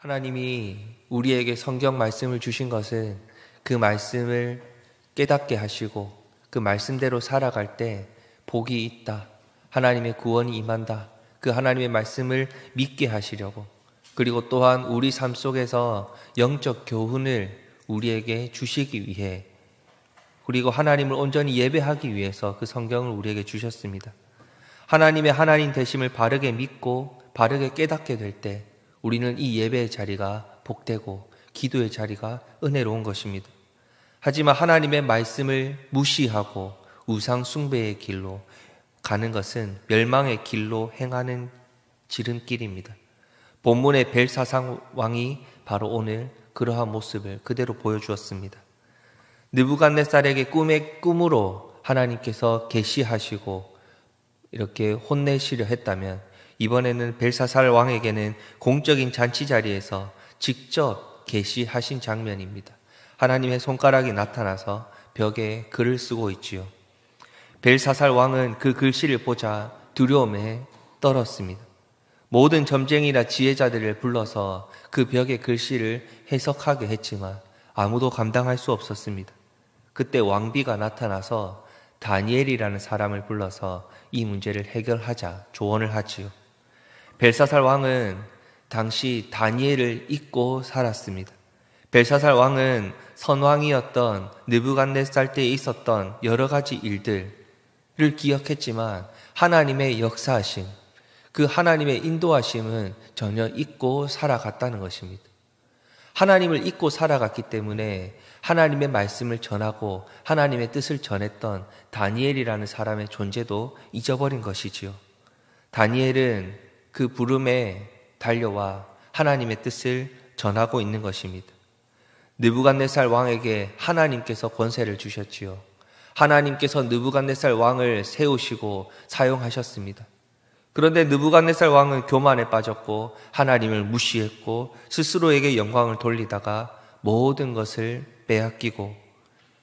하나님이 우리에게 성경 말씀을 주신 것은 그 말씀을 깨닫게 하시고 그 말씀대로 살아갈 때 복이 있다, 하나님의 구원이 임한다, 그 하나님의 말씀을 믿게 하시려고, 그리고 또한 우리 삶 속에서 영적 교훈을 우리에게 주시기 위해, 그리고 하나님을 온전히 예배하기 위해서 그 성경을 우리에게 주셨습니다. 하나님의 하나님 되심을 바르게 믿고 바르게 깨닫게 될 때 우리는 이 예배의 자리가 복되고 기도의 자리가 은혜로운 것입니다. 하지만 하나님의 말씀을 무시하고 우상 숭배의 길로 가는 것은 멸망의 길로 행하는 지름길입니다. 본문의 벨사산 왕이 바로 오늘 그러한 모습을 그대로 보여주었습니다. 느부갓네살에게 꿈으로 하나님께서 계시하시고 이렇게 혼내시려 했다면, 이번에는 벨사살 왕에게는 공적인 잔치 자리에서 직접 계시하신 장면입니다. 하나님의 손가락이 나타나서 벽에 글을 쓰고 있지요. 벨사살 왕은 그 글씨를 보자 두려움에 떨었습니다. 모든 점쟁이나 지혜자들을 불러서 그 벽의 글씨를 해석하게 했지만 아무도 감당할 수 없었습니다. 그때 왕비가 나타나서 다니엘이라는 사람을 불러서 이 문제를 해결하자 조언을 하지요. 벨사살 왕은 당시 다니엘을 잊고 살았습니다. 벨사살 왕은 선왕이었던 느부갓네살 때에 있었던 여러 가지 일들을 기억했지만 하나님의 역사하심, 그 하나님의 인도하심은 전혀 잊고 살아갔다는 것입니다. 하나님을 잊고 살아갔기 때문에 하나님의 말씀을 전하고 하나님의 뜻을 전했던 다니엘이라는 사람의 존재도 잊어버린 것이지요. 다니엘은 그 부름에 달려와 하나님의 뜻을 전하고 있는 것입니다. 느부갓네살 왕에게 하나님께서 권세를 주셨지요. 하나님께서 느부갓네살 왕을 세우시고 사용하셨습니다. 그런데 느부갓네살 왕은 교만에 빠졌고 하나님을 무시했고 스스로에게 영광을 돌리다가 모든 것을 빼앗기고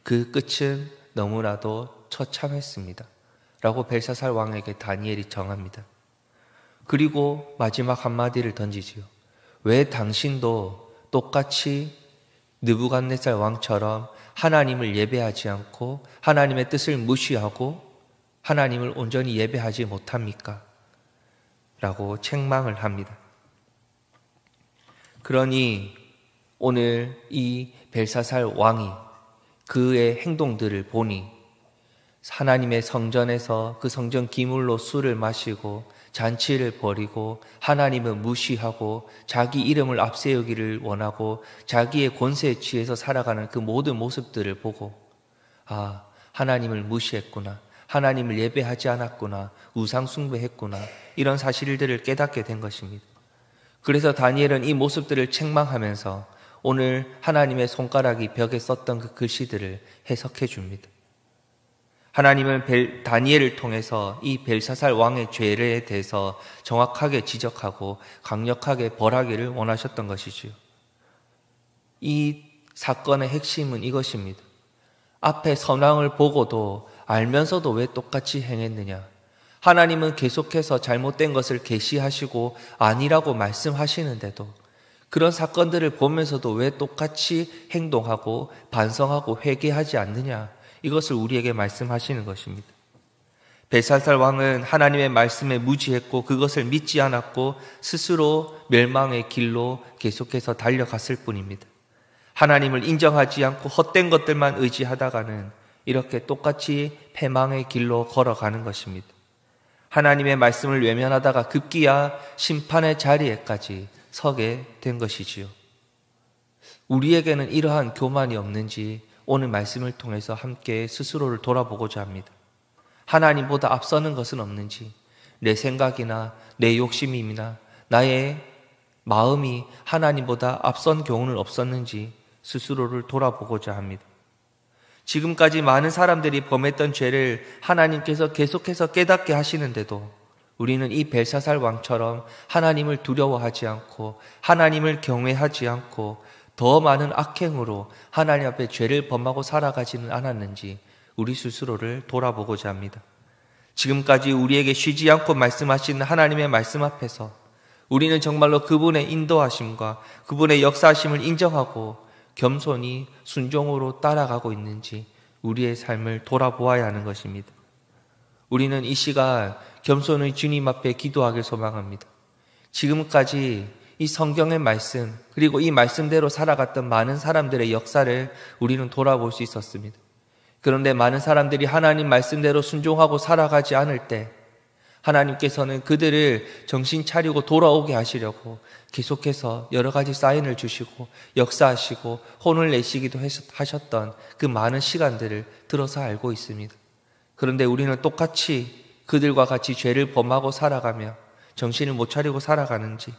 그 끝은 너무나도 처참했습니다 라고 벨사살 왕에게 다니엘이 정합니다. 그리고 마지막 한마디를 던지지요. 왜 당신도 똑같이 느부갓네살 왕처럼 하나님을 예배하지 않고 하나님의 뜻을 무시하고 하나님을 온전히 예배하지 못합니까? 라고 책망을 합니다. 그러니 오늘 이 벨사살 왕이 그의 행동들을 보니 하나님의 성전에서 그 성전 기물로 술을 마시고 잔치를 벌이고 하나님을 무시하고 자기 이름을 앞세우기를 원하고 자기의 권세에 취해서 살아가는 그 모든 모습들을 보고, 아, 하나님을 무시했구나, 하나님을 예배하지 않았구나, 우상 숭배했구나, 이런 사실들을 깨닫게 된 것입니다. 그래서 다니엘은 이 모습들을 책망하면서 오늘 하나님의 손가락이 벽에 썼던 그 글씨들을 해석해 줍니다. 하나님은 다니엘을 통해서 이 벨사살 왕의 죄에 대해서 정확하게 지적하고 강력하게 벌하기를 원하셨던 것이지요. 이 사건의 핵심은 이것입니다. 앞에 선왕을 보고도 알면서도 왜 똑같이 행했느냐? 하나님은 계속해서 잘못된 것을 계시하시고 아니라고 말씀하시는데도 그런 사건들을 보면서도 왜 똑같이 행동하고 반성하고 회개하지 않느냐? 이것을 우리에게 말씀하시는 것입니다. 벨사살 왕은 하나님의 말씀에 무지했고 그것을 믿지 않았고 스스로 멸망의 길로 계속해서 달려갔을 뿐입니다. 하나님을 인정하지 않고 헛된 것들만 의지하다가는 이렇게 똑같이 패망의 길로 걸어가는 것입니다. 하나님의 말씀을 외면하다가 급기야 심판의 자리에까지 서게 된 것이지요. 우리에게는 이러한 교만이 없는지 오늘 말씀을 통해서 함께 스스로를 돌아보고자 합니다. 하나님보다 앞서는 것은 없는지, 내 생각이나 내 욕심이나 나의 마음이 하나님보다 앞선 경우는 없었는지 스스로를 돌아보고자 합니다. 지금까지 많은 사람들이 범했던 죄를 하나님께서 계속해서 깨닫게 하시는데도 우리는 이 벨사살 왕처럼 하나님을 두려워하지 않고 하나님을 경외하지 않고 더 많은 악행으로 하나님 앞에 죄를 범하고 살아가지는 않았는지 우리 스스로를 돌아보고자 합니다. 지금까지 우리에게 쉬지 않고 말씀하시는 하나님의 말씀 앞에서 우리는 정말로 그분의 인도하심과 그분의 역사하심을 인정하고 겸손히 순종으로 따라가고 있는지 우리의 삶을 돌아보아야 하는 것입니다. 우리는 이 시간 겸손의 주님 앞에 기도하길 소망합니다. 지금까지 이 성경의 말씀, 그리고 이 말씀대로 살아갔던 많은 사람들의 역사를 우리는 돌아볼 수 있었습니다. 그런데 많은 사람들이 하나님 말씀대로 순종하고 살아가지 않을 때 하나님께서는 그들을 정신 차리고 돌아오게 하시려고 계속해서 여러 가지 사인을 주시고 역사하시고 혼을 내시기도 하셨던 그 많은 시간들을 들어서 알고 있습니다. 그런데 우리는 똑같이 그들과 같이 죄를 범하고 살아가며 정신을 못 차리고 살아가는지,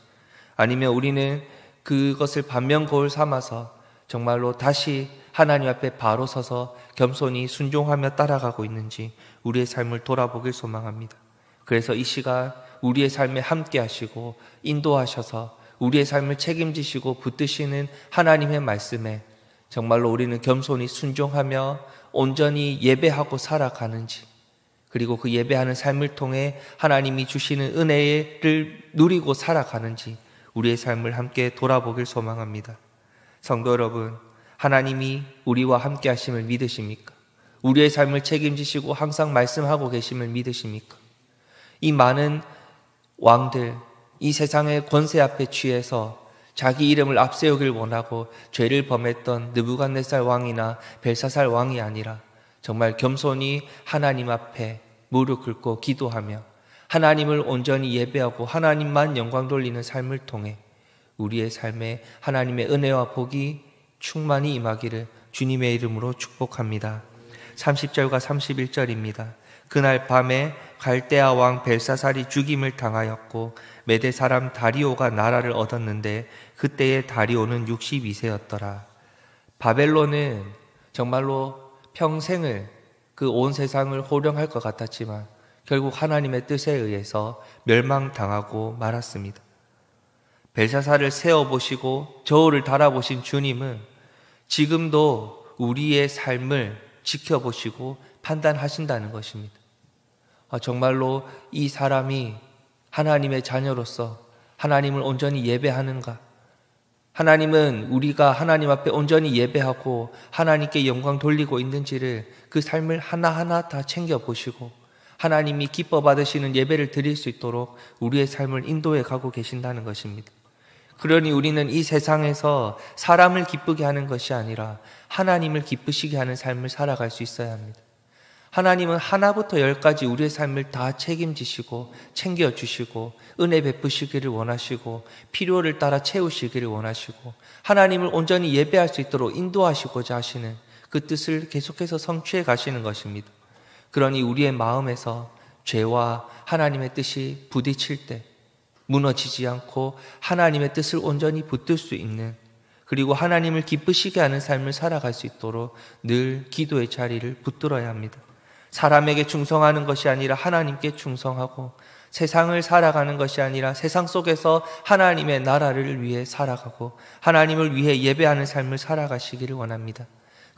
아니면 우리는 그것을 반면 거울 삼아서 정말로 다시 하나님 앞에 바로 서서 겸손히 순종하며 따라가고 있는지 우리의 삶을 돌아보길 소망합니다. 그래서 이 시간 우리의 삶에 함께 하시고 인도하셔서 우리의 삶을 책임지시고 붙드시는 하나님의 말씀에 정말로 우리는 겸손히 순종하며 온전히 예배하고 살아가는지, 그리고 그 예배하는 삶을 통해 하나님이 주시는 은혜를 누리고 살아가는지 우리의 삶을 함께 돌아보길 소망합니다. 성도 여러분, 하나님이 우리와 함께 하심을 믿으십니까? 우리의 삶을 책임지시고 항상 말씀하고 계심을 믿으십니까? 이 많은 왕들, 이 세상의 권세 앞에 취해서 자기 이름을 앞세우길 원하고 죄를 범했던 느부갓네살 왕이나 벨사살 왕이 아니라 정말 겸손히 하나님 앞에 무릎 꿇고 기도하며 하나님을 온전히 예배하고 하나님만 영광 돌리는 삶을 통해 우리의 삶에 하나님의 은혜와 복이 충만히 임하기를 주님의 이름으로 축복합니다. 30절과 31절입니다. 그날 밤에 갈대아 왕 벨사살이 죽임을 당하였고 메대 사람 다리오가 나라를 얻었는데 그때의 다리오는 62세였더라. 바벨론은 정말로 평생을 그 온 세상을 호령할 것 같았지만 결국 하나님의 뜻에 의해서 멸망당하고 말았습니다. 벨사살을 세워보시고 저울을 달아보신 주님은 지금도 우리의 삶을 지켜보시고 판단하신다는 것입니다. 정말로 이 사람이 하나님의 자녀로서 하나님을 온전히 예배하는가? 하나님은 우리가 하나님 앞에 온전히 예배하고 하나님께 영광 돌리고 있는지를 그 삶을 하나하나 다 챙겨보시고 하나님이 기뻐 받으시는 예배를 드릴 수 있도록 우리의 삶을 인도해 가고 계신다는 것입니다. 그러니 우리는 이 세상에서 사람을 기쁘게 하는 것이 아니라 하나님을 기쁘시게 하는 삶을 살아갈 수 있어야 합니다. 하나님은 하나부터 열까지 우리의 삶을 다 책임지시고 챙겨주시고 은혜 베푸시기를 원하시고 필요를 따라 채우시기를 원하시고 하나님을 온전히 예배할 수 있도록 인도하시고자 하시는 그 뜻을 계속해서 성취해 가시는 것입니다. 그러니 우리의 마음에서 죄와 하나님의 뜻이 부딪힐 때 무너지지 않고 하나님의 뜻을 온전히 붙들 수 있는, 그리고 하나님을 기쁘시게 하는 삶을 살아갈 수 있도록 늘 기도의 자리를 붙들어야 합니다. 사람에게 충성하는 것이 아니라 하나님께 충성하고 세상을 살아가는 것이 아니라 세상 속에서 하나님의 나라를 위해 살아가고 하나님을 위해 예배하는 삶을 살아가시기를 원합니다.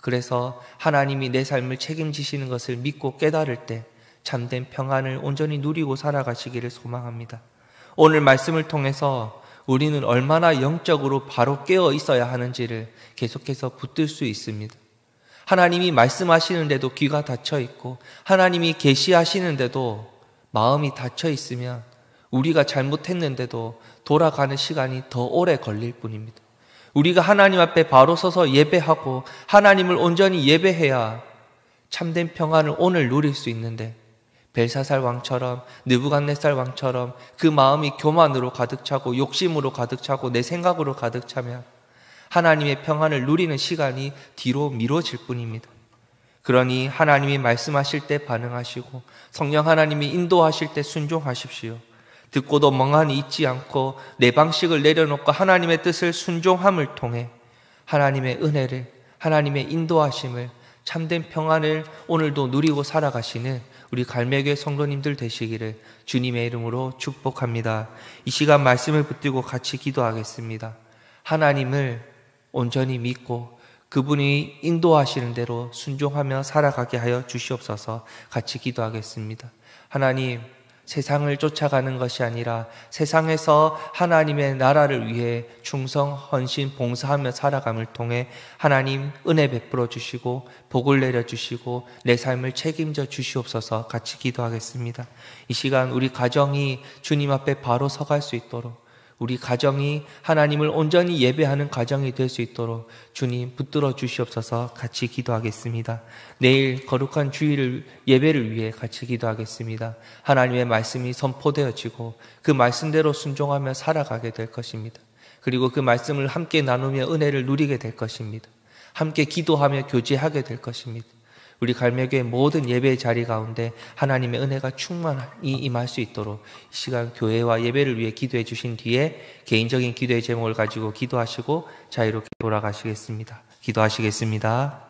그래서 하나님이 내 삶을 책임지시는 것을 믿고 깨달을 때 참된 평안을 온전히 누리고 살아가시기를 소망합니다. 오늘 말씀을 통해서 우리는 얼마나 영적으로 바로 깨어 있어야 하는지를 계속해서 붙들 수 있습니다. 하나님이 말씀하시는데도 귀가 닫혀 있고 하나님이 계시하시는데도 마음이 닫혀 있으면 우리가 잘못했는데도 돌아가는 시간이 더 오래 걸릴 뿐입니다. 우리가 하나님 앞에 바로 서서 예배하고 하나님을 온전히 예배해야 참된 평안을 오늘 누릴 수 있는데 벨사살 왕처럼 느부갓네살 왕처럼 그 마음이 교만으로 가득 차고 욕심으로 가득 차고 내 생각으로 가득 차면 하나님의 평안을 누리는 시간이 뒤로 미뤄질 뿐입니다. 그러니 하나님이 말씀하실 때 반응하시고 성령 하나님이 인도하실 때 순종하십시오. 듣고도 멍하니 있지 않고 내 방식을 내려놓고 하나님의 뜻을 순종함을 통해 하나님의 은혜를, 하나님의 인도하심을, 참된 평안을 오늘도 누리고 살아가시는 우리 갈매교회 성도님들 되시기를 주님의 이름으로 축복합니다. 이 시간 말씀을 붙들고 같이 기도하겠습니다. 하나님을 온전히 믿고 그분이 인도하시는 대로 순종하며 살아가게 하여 주시옵소서. 같이 기도하겠습니다. 하나님, 세상을 쫓아가는 것이 아니라 세상에서 하나님의 나라를 위해 충성, 헌신, 봉사하며 살아감을 통해 하나님 은혜 베풀어 주시고 복을 내려 주시고 내 삶을 책임져 주시옵소서. 같이 기도하겠습니다. 이 시간 우리 가정이 주님 앞에 바로 서갈 수 있도록, 우리 가정이 하나님을 온전히 예배하는 가정이 될 수 있도록 주님 붙들어 주시옵소서. 같이 기도하겠습니다. 내일 거룩한 주일 예배를 위해 같이 기도하겠습니다. 하나님의 말씀이 선포되어지고 그 말씀대로 순종하며 살아가게 될 것입니다. 그리고 그 말씀을 함께 나누며 은혜를 누리게 될 것입니다. 함께 기도하며 교제하게 될 것입니다. 우리 갈매교의 모든 예배의 자리 가운데 하나님의 은혜가 충만히 임할 수 있도록 이 시간 교회와 예배를 위해 기도해 주신 뒤에 개인적인 기도의 제목을 가지고 기도하시고 자유롭게 돌아가시겠습니다. 기도하시겠습니다.